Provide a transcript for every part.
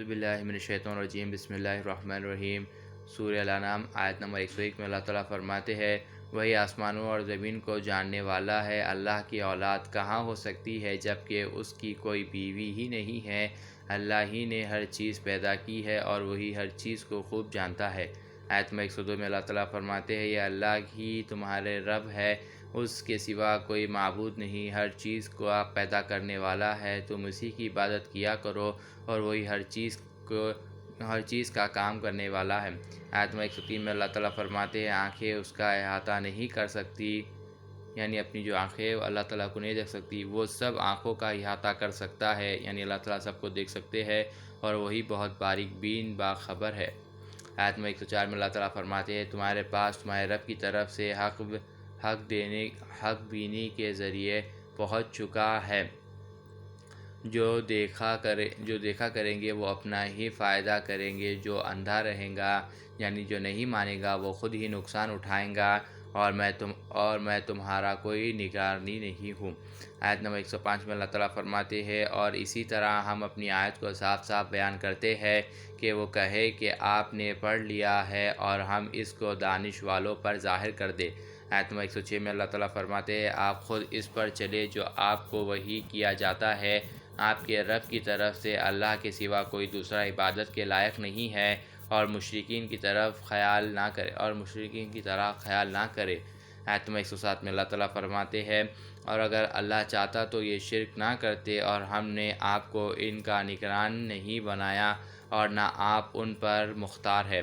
اعوذ باللہ من الشیطان الرجیم بسم اللہ الرحمن الرحیم۔ سورہ الانعام آیت نمبر 101 میں اللہ تعالیٰ فرماتے ہیں، وہی آسمانوں اور زمین کو جاننے والا ہے۔ اللہ کی اولاد کہاں ہو سکتی ہے جبکہ اس کی کوئی بیوی ہی نہیں ہے۔ اللہ ہی نے ہر چیز پیدا کی ہے اور وہی ہر چیز کو خوب جانتا ہے۔ آیت نمبر 102 میں اللہ تعالیٰ فرماتے ہیں، یہ اللہ ہی تمہارے رب ہے، اس کے سوا کوئی معبود نہیں، ہر چیز کو آپ پیدا کرنے والا ہے، تم اسی کی عبادت کیا کرو اور وہی ہر چیز کا کام کرنے والا ہے۔ آیت نمبر 103 میں اللہ تعالیٰ فرماتے ہیں، آنکھیں اس کا احاطہ نہیں کر سکتی، یعنی اپنی جو آنکھیں اللہ تعالیٰ کو نہیں دیکھ سکتی، وہ سب آنکھوں کا احاطہ کر سکتا ہے، یعنی اللہ تعالیٰ سب کو دیکھ سکتے ہیں اور وہی بہت باریک بین باخبر ہے۔ آیت نمبر 104 میں اللہ تعالیٰ فرماتے ہیں، تمہارے پاس تمہارے رب کی طرف سے حق بینی کے ذریعے پہنچ چکا ہے۔ جو دیکھا کریں گے وہ اپنا ہی فائدہ کریں گے، جو اندھا رہے گا یعنی جو نہیں مانے گا وہ خود ہی نقصان اٹھائیں گا، اور میں تمہارا کوئی نگرانی نہیں ہوں۔ آیت نمبر 105 میں اللہ تعالیٰ فرماتے ہیں، اور اسی طرح ہم اپنی آیت کو صاف صاف بیان کرتے ہیں کہ وہ کہے کہ آپ نے پڑھ لیا ہے اور ہم اس کو دانش والوں پر ظاہر کر دیں۔ آیت نمبر 106 میں اللہ تعالیٰ فرماتے ہیں، آپ خود اس پر چلے جو آپ کو وحی کیا جاتا ہے، آپ کے رب کی طرف سے اللہ کے سوا کوئی دوسرا عبادت کے لائق نہیں ہے، اور مشرکین کی طرح خیال نہ کرے۔ آیت نمبر 107 میں اللہ تعالیٰ فرماتے ہیں، اور اگر اللہ چاہتا تو یہ شرک نہ کرتے، اور ہم نے آپ کو ان کا نگران نہیں بنایا اور نہ آپ ان پر مختار ہے۔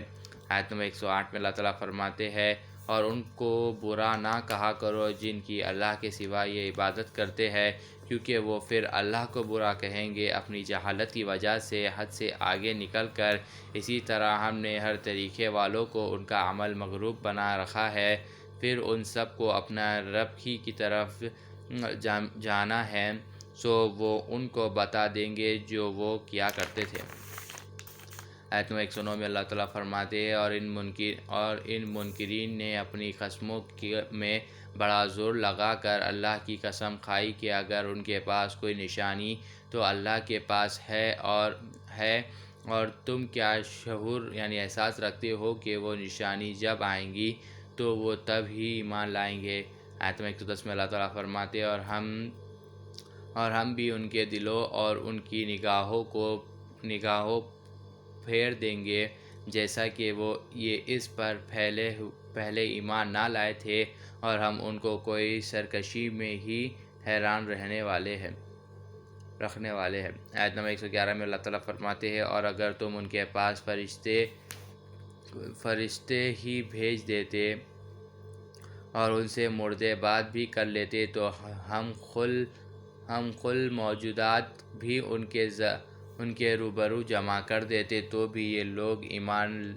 آیت نمبر 108 میں اللہ تعالیٰ فرماتے ہیں، اور ان کو برا نہ کہا کرو جن کی اللہ کے سوا یہ عبادت کرتے ہیں، کیونکہ وہ پھر اللہ کو برا کہیں گے اپنی جہالت کی وجہ سے حد سے آگے نکل کر۔ اسی طرح ہم نے ہر طریقے والوں کو ان کا عمل مغروب بنا رکھا ہے، پھر ان سب کو اپنا رب ہی کی طرف جانا ہے، سو وہ ان کو بتا دیں گے جو وہ کیا کرتے تھے۔ آیت نمبر 109 میں اللہ تعالیٰ فرماتے ہیں، اور ان منکرین نے اپنی قسموں میں بڑا زور لگا کر اللہ کی قسم کھائی کہ اگر ان کے پاس کوئی نشانی تو اللہ کے پاس ہے، اور تم کیا شعور یعنی احساس رکھتے ہو کہ وہ نشانی جب آئیں گی تو وہ تب ہی ایمان لائیں گے۔ آیت نمبر 110 میں اللہ تعالیٰ فرماتے ہیں، اور ہم بھی ان کے دلوں اور ان کی نگاہوں پھیر دیں گے، جیسا کہ وہ اس پر پہلے ایمان نہ لائے تھے، اور ہم ان کو کوئی سرکشی میں ہی حیران رکھنے والے ہیں۔ آیت نمبر 111 میں اللہ تعالیٰ فرماتے ہیں، اور اگر تم ان کے پاس فرشتے ہی بھیج دیتے اور ان سے مردے بات بھی کر لیتے تو ہم خل موجودات بھی ان کے روبرو جمع کر دیتے تو بھی یہ لوگ ایمان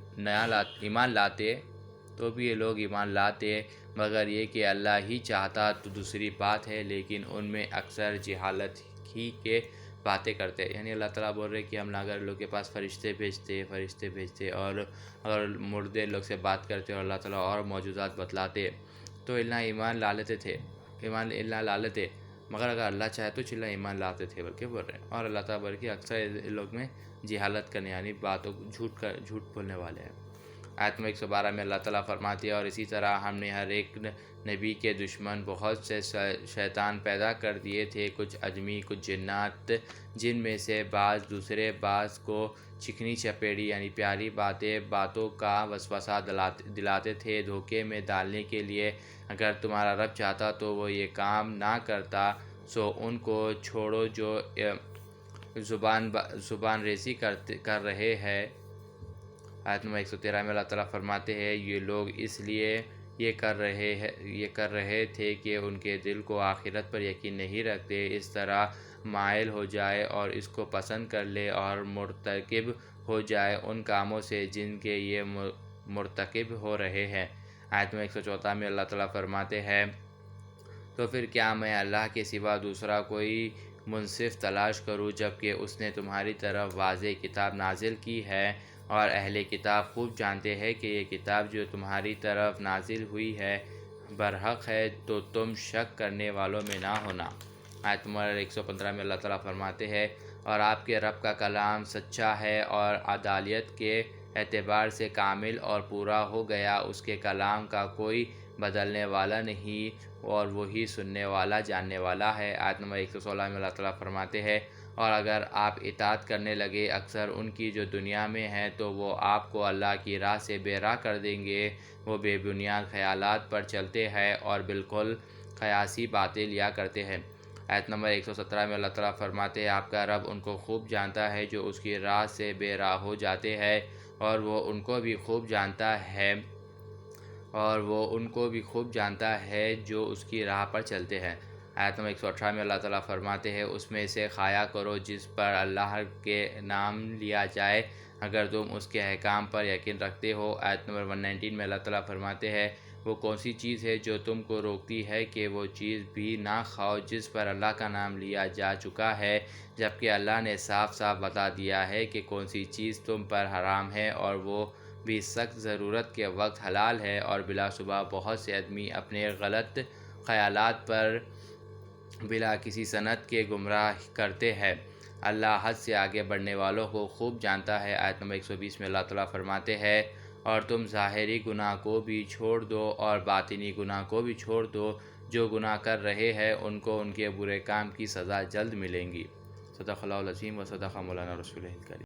لاتے، مگر یہ کہ اللہ ہی چاہتا تو دوسری بات ہے، لیکن ان میں اکثر جہالت ہی کے باتیں کرتے۔ یعنی اللہ تعالیٰ بول رہے کہ ہم اگر لوگ کے پاس فرشتے بھیجتے اور اگر مردے لوگ سے بات کرتے اور اللہ تعالیٰ اور موجودات بتلاتے تو ایمان لا لیتے، مگر اگر اللہ چاہے تو چلا ایمان لاتے تھے بلکہ بول رہے ہیں۔ اور اللہ تعالیٰ بول کہ اکثر لوگ میں جہالت کرنے یعنی باتوں جھوٹ بولنے والے ہیں۔ آیت نمبر 112 میں اللہ تعالیٰ فرماتے ہیں، اور اسی طرح ہم نے ہر ایک نبی کے دشمن بہت سے شیطان پیدا کر دیے تھے، کچھ آدمی کچھ جنات، جن میں سے دوسرے بعض کو چکنی چپیڑی یعنی پیاری باتوں کا وسوسہ دلاتے تھے دھوکے میں ڈالنے کے لیے۔ اگر تمہارا رب چاہتا تو وہ یہ کام نہ کرتا، سو ان کو چھوڑو جو زبان ریزی کر رہے ہیں۔ آیت نمبر 113 میں اللہ تعالیٰ فرماتے ہیں، یہ لوگ اس لیے یہ کر رہے تھے کہ ان کے دل کو آخرت پر یقین نہیں رکھتے، اس طرح مائل ہو جائے اور اس کو پسند کر لے اور مرتکب ہو جائے ان کاموں سے جن کے یہ مرتکب ہو رہے ہیں۔ آیت نمبر 114 میں اللہ تعالیٰ فرماتے ہیں، تو پھر کیا میں اللہ کے سوا دوسرا کوئی منصف تلاش کروں جبکہ اس نے تمہاری طرف واضح کتاب نازل کی ہے، اور اہل کتاب خوب جانتے ہیں کہ یہ کتاب جو تمہاری طرف نازل ہوئی ہے برحق ہے، تو تم شک کرنے والوں میں نہ ہونا۔ آیت نمبر 115 میں اللہ تعالیٰ فرماتے ہیں، اور آپ کے رب کا کلام سچا ہے اور عدالت کے اعتبار سے کامل اور پورا ہو گیا، اس کے کلام کا کوئی بدلنے والا نہیں اور وہی سننے والا جاننے والا ہے۔ آیت نمبر 116 میں اللہ تعالیٰ فرماتے ہیں، اور اگر آپ اطاعت کرنے لگے اکثر ان کی جو دنیا میں ہیں تو وہ آپ کو اللہ کی راہ سے بے راہ کر دیں گے، وہ بے بنیاد خیالات پر چلتے ہیں اور بالکل قیاسی باتیں لیا کرتے ہیں۔ آیت نمبر 117 میں اللہ تعالیٰ فرماتے ہیں، آپ کا رب ان کو خوب جانتا ہے جو اس کی راہ سے بے راہ ہو جاتے ہیں، اور وہ ان کو بھی خوب جانتا ہے جو اس کی راہ پر چلتے ہیں۔ آیت نمبر 118 میں اللہ تعالیٰ فرماتے ہیں، اس میں سے کھایا کرو جس پر اللہ کے نام لیا جائے اگر تم اس کے احکام پر یقین رکھتے ہو۔ آیت نمبر 119 میں اللہ تعالیٰ فرماتے ہیں، وہ کون سی چیز ہے جو تم کو روکتی ہے کہ وہ چیز بھی نہ کھاؤ جس پر اللہ کا نام لیا جا چکا ہے، جبکہ اللہ نے صاف صاف بتا دیا ہے کہ کون سی چیز تم پر حرام ہے، اور وہ بھی سخت ضرورت کے وقت حلال ہے، اور بلا شبہ بہت سے آدمی اپنے غلط خیالات پر بلا کسی سند کے گمراہ کرتے ہیں۔ اللہ حد سے آگے بڑھنے والوں کو خوب جانتا ہے۔ آیت نمبر 120 میں اللہ تعالیٰ فرماتے ہیں، اور تم ظاہری گناہ کو بھی چھوڑ دو اور باطنی گناہ کو بھی چھوڑ دو، جو گناہ کر رہے ہیں ان کو ان کے برے کام کی سزا جلد ملیں گی۔ صدق اللہ العظیم و صدق مولانا رسول الکریم۔